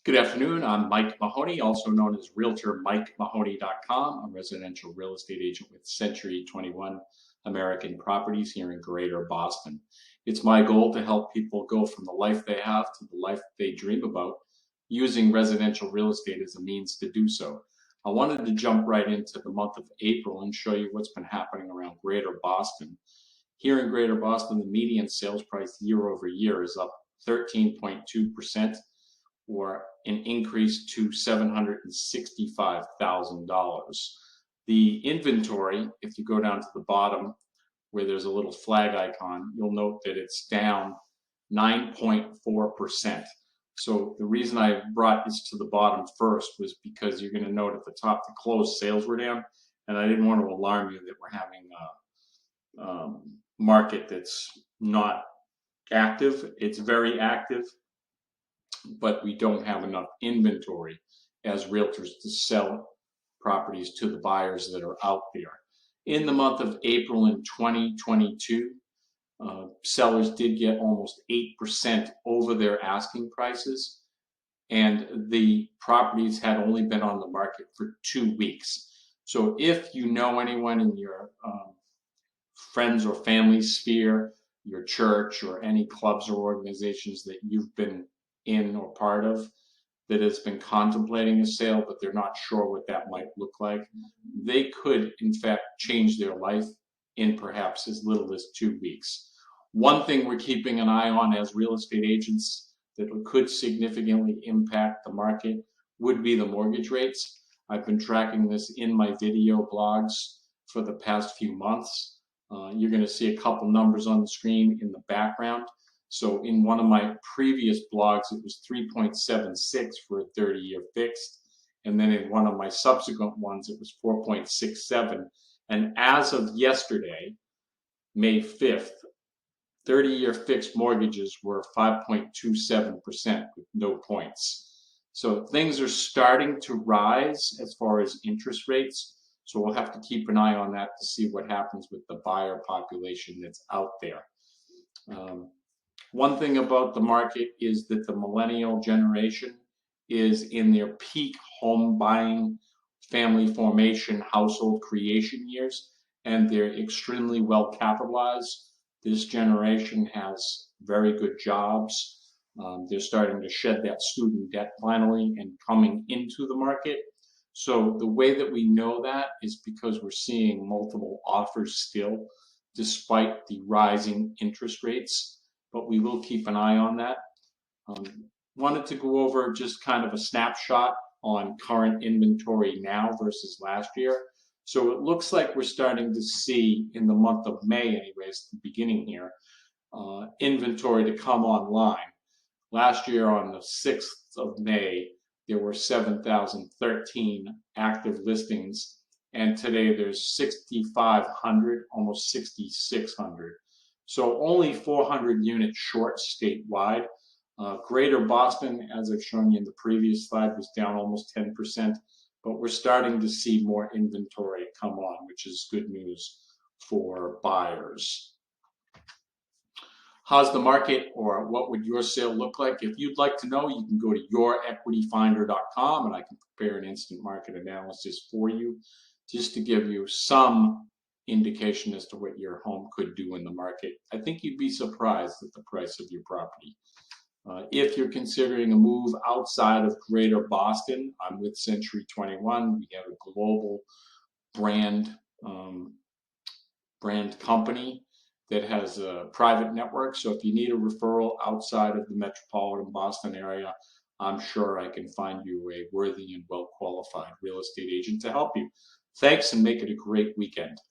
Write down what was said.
Good afternoon. I'm Mike Mahoney, also known as RealtorMikeMahoney.com. I'm a residential real estate agent with Century 21 American Properties here in Greater Boston. It's my goal to help people go from the life they have to the life they dream about using residential real estate as a means to do so. I wanted to jump right into the month of April and show you what's been happening around Greater Boston. Here in Greater Boston, the median sales price year over year is up 13.2%. or an increase to $765,000. The inventory, if you go down to the bottom where there's a little flag icon, you'll note that it's down 9.4%. So the reason I brought this to the bottom first was because you're going to note at the top the closed sales were down, and I didn't want to alarm you that we're having a market that's not active. It's very active, but we don't have enough inventory as realtors to sell properties to the buyers that are out there. In the month of April in 2022, sellers did get almost 8% over their asking prices, and the properties had only been on the market for 2 weeks. So if you know anyone in your friends or family sphere, your church, or any clubs or organizations that you've been in or part of that has been contemplating a sale, but they're not sure what that might look like, they could in fact change their life in perhaps as little as 2 weeks. One thing we're keeping an eye on as real estate agents that could significantly impact the market would be the mortgage rates. I've been tracking this in my video blogs for the past few months. You're going to see a couple numbers on the screen in the background. So in one of my previous blogs, it was 3.76 for a 30-year fixed. And then in one of my subsequent ones, it was 4.67. And as of yesterday, May 5th, 30-year fixed mortgages were 5.27% with no points. So things are starting to rise as far as interest rates. So we'll have to keep an eye on that to see what happens with the buyer population that's out there. One thing about the market is that the millennial generation is in their peak home buying, family formation, household creation years, and they're extremely well capitalized. This generation has very good jobs. They're starting to shed that student debt finally and coming into the market. So the way that we know that is because we're seeing multiple offers still, despite the rising interest rates. But we will keep an eye on that. Wanted to go over just kind of a snapshot on current inventory now versus last year. So it looks like we're starting to see in the month of May, anyways, the beginning here, inventory to come online. Last year on the 6th of May, there were 7,013 active listings, and today there's 6,500, almost 6,600. So only 400 units short statewide. Greater Boston, as I've shown you in the previous slide, was down almost 10%, but we're starting to see more inventory come on, which is good news for buyers. How's the market, or what would your sale look like? If you'd like to know, you can go to yourequityfinder.com and I can prepare an instant market analysis for you just to give you some indication as to what your home could do in the market. I think you'd be surprised at the price of your property. If you're considering a move outside of Greater Boston, I'm with Century 21. We have a global brand company that has a private network. So if you need a referral outside of the metropolitan Boston area, I'm sure I can find you a worthy and well-qualified real estate agent to help you. Thanks, and make it a great weekend.